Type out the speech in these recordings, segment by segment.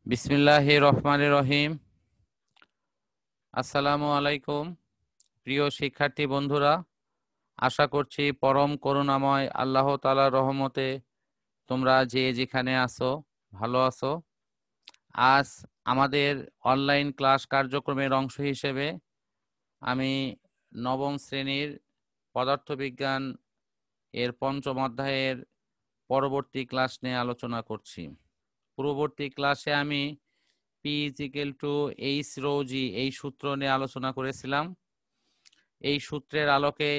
বিসমিল্লাহির রহমানির রহিম। আসসালামু আলাইকুম প্রিয় শিক্ষার্থী বন্ধুরা, আশা করছি পরম করুণাময় আল্লাহ তাআলার রহমতে তোমরা যে যেখানে আছো ভালো আছো। আজ আমাদের অনলাইন ক্লাস কার্যক্রমের অংশ হিসেবে আমি নবম শ্রেণীর পদার্থবিজ্ঞান এর পঞ্চম অধ্যায়ের পরবর্তী ক্লাস নিয়ে আলোচনা করছি। পূর্ববর্তী ক্লাসে আমি P=H ρg এই সূত্র নিয়ে আলোচনা করেছিলাম। এই সূত্রের আলোকে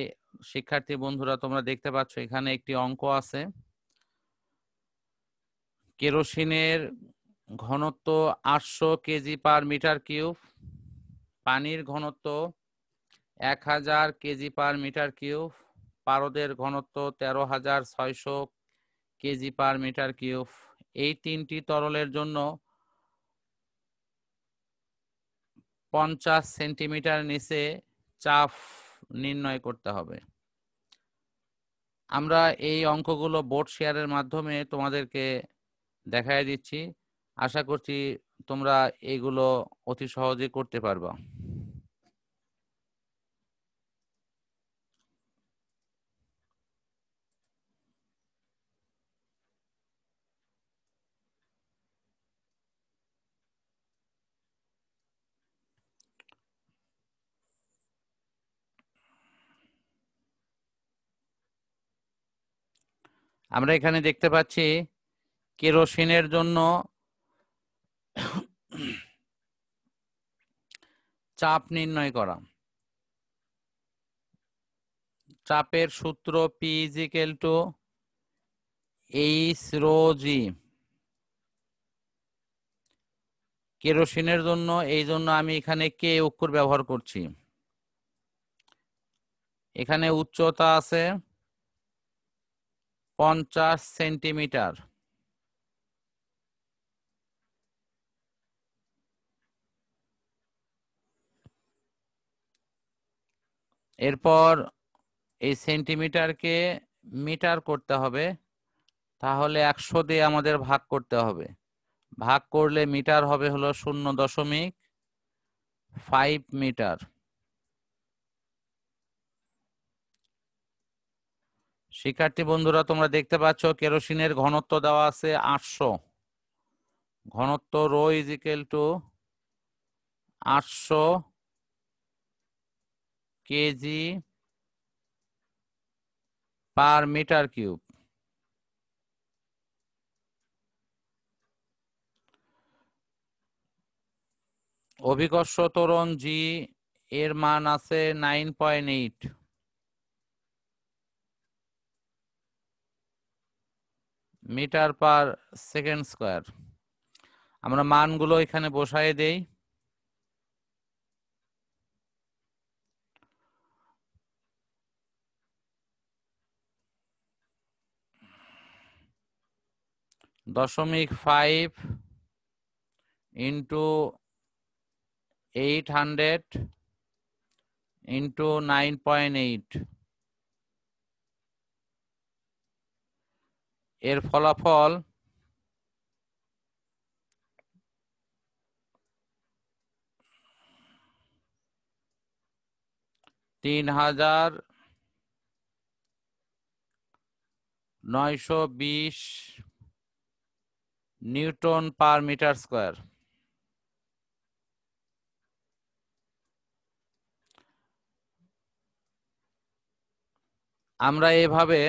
শিক্ষার্থী বন্ধুরা তোমরা দেখতে পাচ্ছ এখানে একটি অঙ্ক আছে। কেরোসিনের ঘনত্ব 800 কেজি পার মিটার কিউব, পানির ঘনত্ব 1000 কেজি পার মিটার কিউব, পারদের ঘনত্ব 13,600 কেজি পার মিটার কিউব। এই তিনটি তরলের জন্য 50 সেন্টিমিটার নিচে চাপ নির্ণয় করতে হবে। আমরা এই অঙ্কগুলো বোর্ড শেয়ারের মাধ্যমে তোমাদেরকে দেখাই দিচ্ছি। আশা করছি তোমরা এগুলো অতি সহজে করতে পারবা। আমরা এখানে দেখতে পাচ্ছি কেরোসিনের জন্য চাপ নির্ণয় করা। চাপের সূত্র P=H ρg। কেরোসিনের জন্য এই জন্য আমি এখানে কে অক্ষর ব্যবহার করছি। এখানে উচ্চতা আছে 50 সেন্টিমিটার। এরপর এই সেন্টিমিটারকে মিটার করতে হবে, তাহলে 100 দিয়ে আমাদের ভাগ করতে হবে। ভাগ করলে মিটার হবে হলো 0.5 মিটার। শিক্ষার্থী বন্ধুরা তোমরা দেখতে পাচ্ছ কেরোসিনের ঘনত্ব দেওয়া আছে 800। ঘনত্ব ρ=800 কেজি পার মিটার কিউব। অভিকর্ষ ত্বরণ জি এর মান আছে 9.8 মিটার পার সেকেন্ড স্কয়ার। আমরা মানগুলো এখানে বসায় দেই। .5 ইন্টু 800 ইন্টু 9.8। এর ফলাফল 3920 নিউটন পার মিটার স্কয়ার। আমরা এভাবে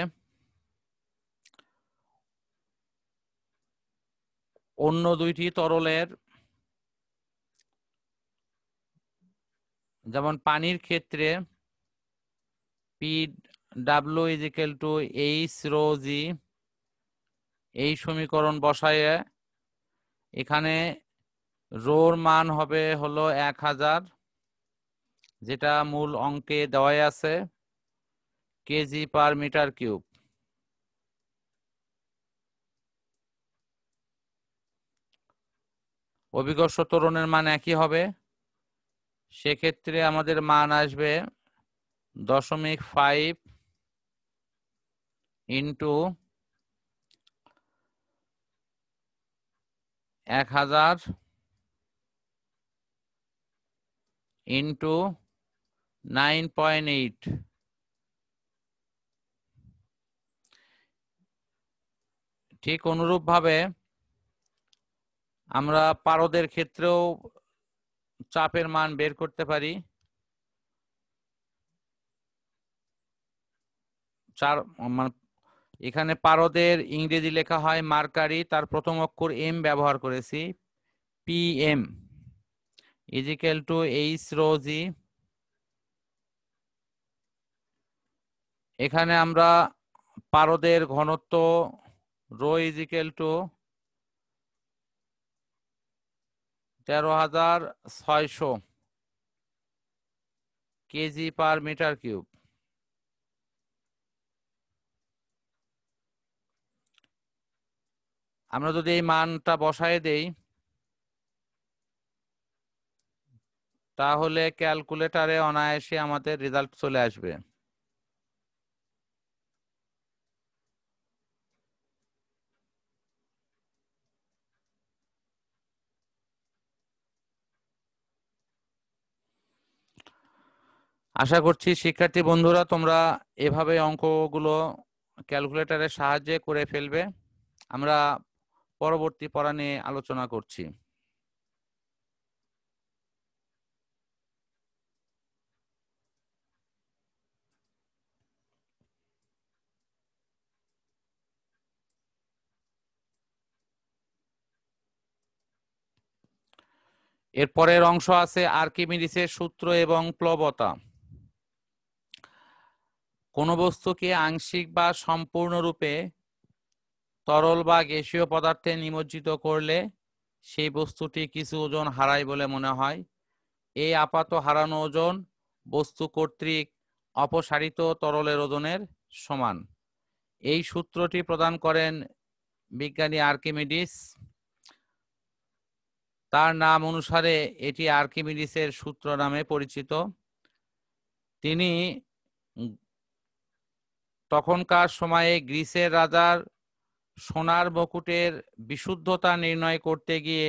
অন্য দুইটি তরলের, যেমন পানির ক্ষেত্রে Pw=H ρg এই সমীকরণ বসায়ে এখানে রোর মান হবে হলো 1000, যেটা মূল অঙ্কে দেওয়াই আছে, কেজি পার মিটার কিউব। অভিকর্ষ ত্বরণের মান একই হবে, সেক্ষেত্রে আমাদের মান আসবে 0.5 ইন্টু 1000 ইন্টু 9.8। ঠিক অনুরূপভাবে আমরা পারদের ক্ষেত্রেও চাপের মান বের করতে পারি। এখানে পারদের ইংরেজি লেখা হয় মার্কারি, তার প্রথম অক্ষর এম ব্যবহার করেছি, PM is equal to H rho G. এখানে আমরা পারদের ঘনত্ব rho is equal to 13,600 KG per metre cube. আমরা যদি এই মানটা বসায় দেই তাহলে ক্যালকুলেটরে অনায়াসে আমাদের রেজাল্ট চলে আসবে। আশা করছি শিক্ষার্থী বন্ধুরা তোমরা এভাবে অঙ্কগুলো ক্যালকুলেটরের সাহায্যে করে ফেলবে। আমরা পরবর্তী পড়া নিয়ে আলোচনা করছি। এর পরের অংশ আছে আর্কিমিডিসের সূত্র এবং প্লবতা। কোন বস্তুকে আংশিক বা সম্পূর্ণরূপে তরল বা গ্যাসীয় পদার্থে নিমজ্জিত করলে সেই বস্তুটি কিছু ওজন হারায় বলে মনে হয়। এই আপাত হারানো ওজন বস্তু কর্তৃক অপসারিত তরলের ওজনের সমান। এই সূত্রটি প্রদান করেন বিজ্ঞানী আর্কিমিডিস। তার নাম অনুসারে এটি আর্কিমিডিসের সূত্র নামে পরিচিত। তিনি তখনকার সময়ে গ্রিসের রাজার সোনার মুকুটের বিশুদ্ধতা নির্ণয় করতে গিয়ে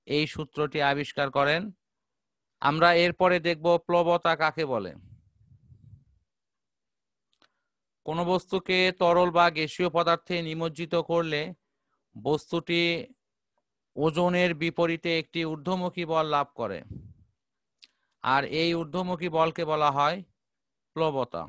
এই সূত্রটি আবিষ্কার করেন। আমরা এরপরে দেখব প্লবতা কাকে বলে। কোন বস্তুকে তরল বা গ্যাসীয় পদার্থে নিমজ্জিত করলে বস্তুটি ওজনের বিপরীতে একটি ঊর্ধ্বমুখী বল লাভ করে, আর এই ঊর্ধ্বমুখী বলকে বলা হয় প্লবতা।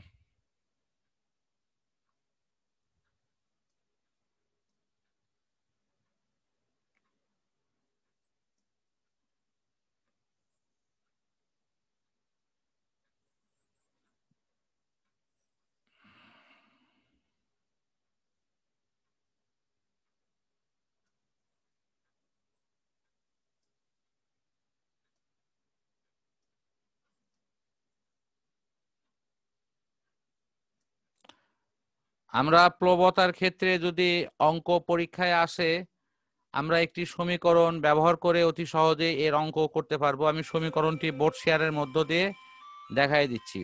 আমরা প্লবতার ক্ষেত্রে যদি অঙ্ক পরীক্ষায় আসে আমরা একটি সমীকরণ ব্যবহার করে অতি সহজে এর অঙ্ক করতে পারবো। আমি সমীকরণটি বোর্ড শেয়ারের মধ্য দিয়ে দেখাই দিচ্ছি।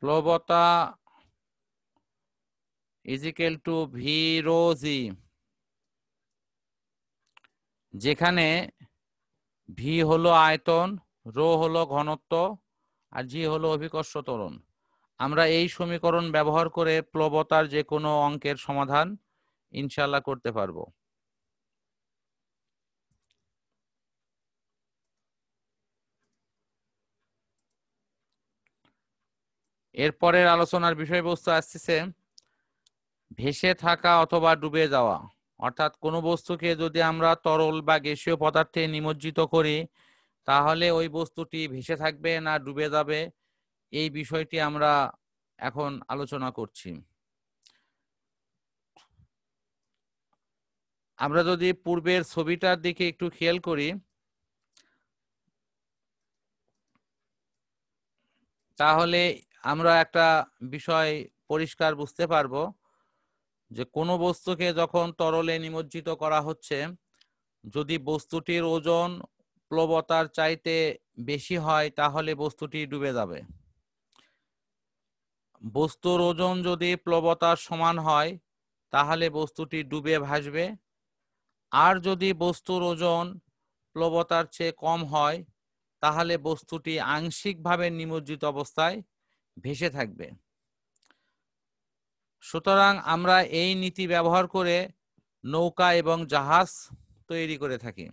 প্লবতা ইজিক্যাল টু ভি রো জি, যেখানে ভি হলো আয়তন, রো হলো ঘনত্ব, আর জি হলো অভিকর্ষ ত্বরণ। আমরা এই সমীকরণ ব্যবহার করে প্লবতার যে কোনো অঙ্কের সমাধান ইনশাল্লাহ করতে পারবো। এরপরের আলোচনার বিষয়বস্তু আসছে ভেসে থাকা অথবা ডুবে যাওয়া। অর্থাৎ কোনো বস্তুকে যদি আমরা তরল বা গ্যাসীয় পদার্থে নিমজ্জিত করি তাহলে ওই বস্তুটি ভেসে থাকবে না ডুবে যাবে, এই বিষয়টি আমরা এখন আলোচনা করছি। আমরা যদি পূর্বের ছবিটার দিকে একটু খেয়াল করি তাহলে আমরা একটা বিষয় পরিষ্কার বুঝতে পারবো যে কোনো বস্তুকে যখন তরলে নিমজ্জিত করা হচ্ছে, যদি বস্তুটির ওজন প্লবতার চাইতে বেশি হয় তাহলে বস্তুটি ডুবে যাবে। বস্তুর ওজন যদি প্লবতার সমান হয় তাহলে বস্তুটি ডুবে ভাসবে, আর যদি বস্তুর ওজন প্লবতার চেয়ে কম হয় তাহলে বস্তুটি আংশিকভাবে নিমজ্জিত অবস্থায় ভেসে থাকবে। সুতরাং আমরা এই নীতি ব্যবহার করে নৌকা এবং জাহাজ তৈরি করে থাকি।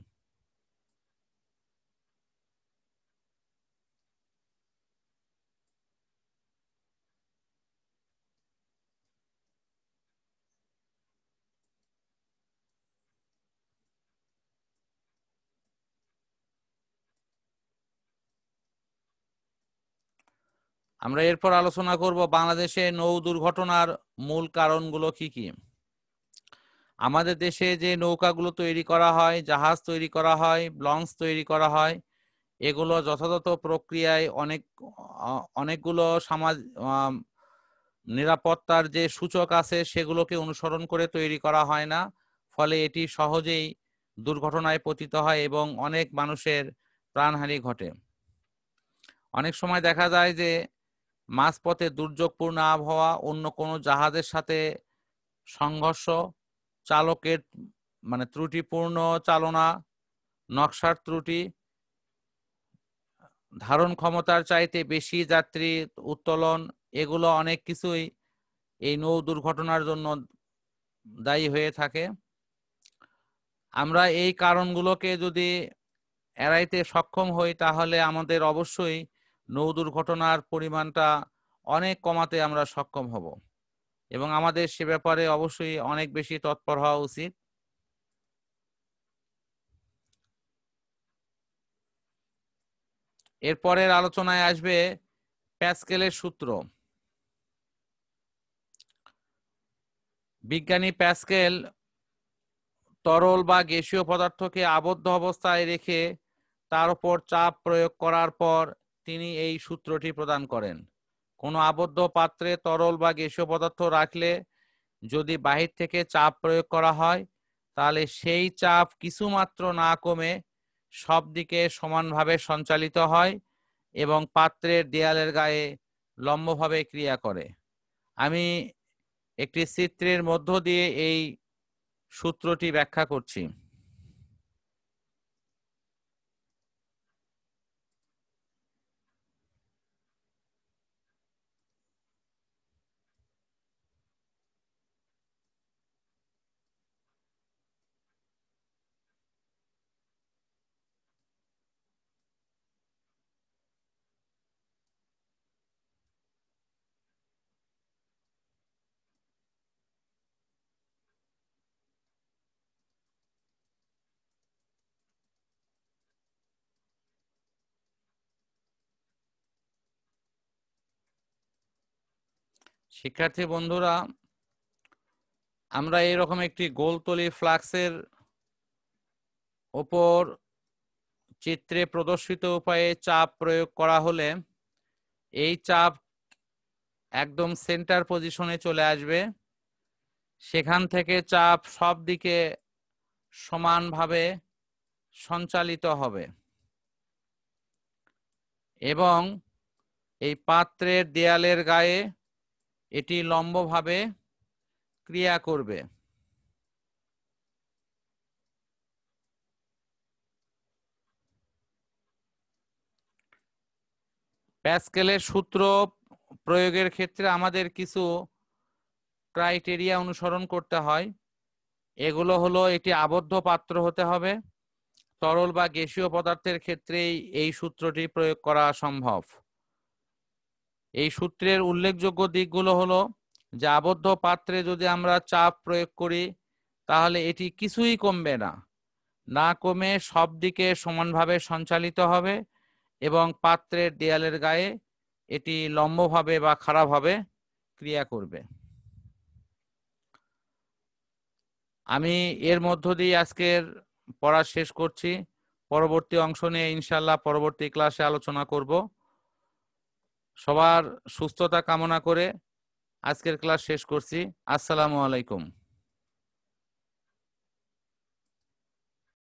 আমরা এরপর আলোচনা করব বাংলাদেশে নৌ দুর্ঘটনার মূল কারণগুলো কি কি। আমাদের দেশে যে নৌকাগুলো তৈরি করা হয়, জাহাজ তৈরি করা হয়, লঞ্চ তৈরি করা হয়, এগুলো যথাযথ প্রক্রিয়ায় অনেকগুলো নিরাপত্তার যে সূচক আছে সেগুলোকে অনুসরণ করে তৈরি করা হয় না, ফলে এটি সহজেই দুর্ঘটনায় পতিত হয় এবং অনেক মানুষের প্রাণহানি ঘটে। অনেক সময় দেখা যায় যে মাঝপথে দুর্যোগপূর্ণ আবহাওয়া, অন্য কোনো জাহাজের সাথে সংঘর্ষ, চালকের ত্রুটিপূর্ণ চালনা, নকশার ত্রুটি, ধারণ ক্ষমতার চাইতে বেশি যাত্রী উত্তোলন, এগুলো অনেক কিছুই এই নৌ দুর্ঘটনার জন্য দায়ী হয়ে থাকে। আমরা এই কারণগুলোকে যদি এড়াইতে সক্ষম হই তাহলে আমাদের অবশ্যই নৌ দুর্ঘটনার পরিমাণটা অনেক কমাতে আমরা সক্ষম হব এবং আমাদের সে ব্যাপারে অবশ্যই অনেক বেশি তৎপর হওয়া উচিত। এরপরের আলোচনায় আসবে প্যাসকেলের সূত্র। বিজ্ঞানী প্যাসকেল তরল বা গ্যাসীয় পদার্থকে আবদ্ধ অবস্থায় রেখে তার উপর চাপ প্রয়োগ করার পর তিনি এই সূত্রটি প্রদান করেন। কোনো আবদ্ধ পাত্রে তরল বা গ্যাসীয় পদার্থ রাখলে যদি বাহির থেকে চাপ প্রয়োগ করা হয় তাহলে সেই চাপ কিছুমাত্র না কমে সব দিকে সমানভাবে সঞ্চালিত হয় এবং পাত্রের দেয়ালের গায়ে লম্বভাবে ক্রিয়া করে। আমি একটি চিত্রের মধ্য দিয়ে এই সূত্রটি ব্যাখ্যা করছি। শিক্ষার্থী বন্ধুরা, আমরা এরকম একটি গোলতলি ফ্লাক্সের ওপর চিত্রে প্রদর্শিত উপায়ে চাপ প্রয়োগ করা হলে এই চাপ একদম সেন্টার পজিশনে চলে আসবে। সেখান থেকে চাপ সব দিকে সমানভাবে সঞ্চালিত হবে এবং এই পাত্রের দেয়ালের গায়ে এটি লম্বভাবে ক্রিয়া করবে। প্যাসকেলের সূত্র প্রয়োগের ক্ষেত্রে আমাদের কিছু ক্রাইটেরিয়া অনুসরণ করতে হয়। এগুলো হলো, এটি আবদ্ধ পাত্র হতে হবে। তরল বা গ্যাসীয় পদার্থের ক্ষেত্রেই এই সূত্রটি প্রয়োগ করা সম্ভব। এই সূত্রের উল্লেখযোগ্য দিকগুলো হলো যে আবদ্ধ পাত্রে যদি আমরা চাপ প্রয়োগ করি তাহলে এটি কিছুই কমবে না, না কমে সব দিকে সমানভাবে সঞ্চালিত হবে এবং পাত্রের দেয়ালের গায়ে এটি লম্বভাবে বা খাড়াভাবে ক্রিয়া করবে। আমি এর মধ্য দিয়ে আজকের পড়া শেষ করছি। পরবর্তী অংশ নিয়ে ইনশাআল্লাহ পরবর্তী ক্লাসে আলোচনা করব। সবার সুস্থতা কামনা করে আজকের ক্লাস শেষ করছি। আসসালামু আলাইকুম।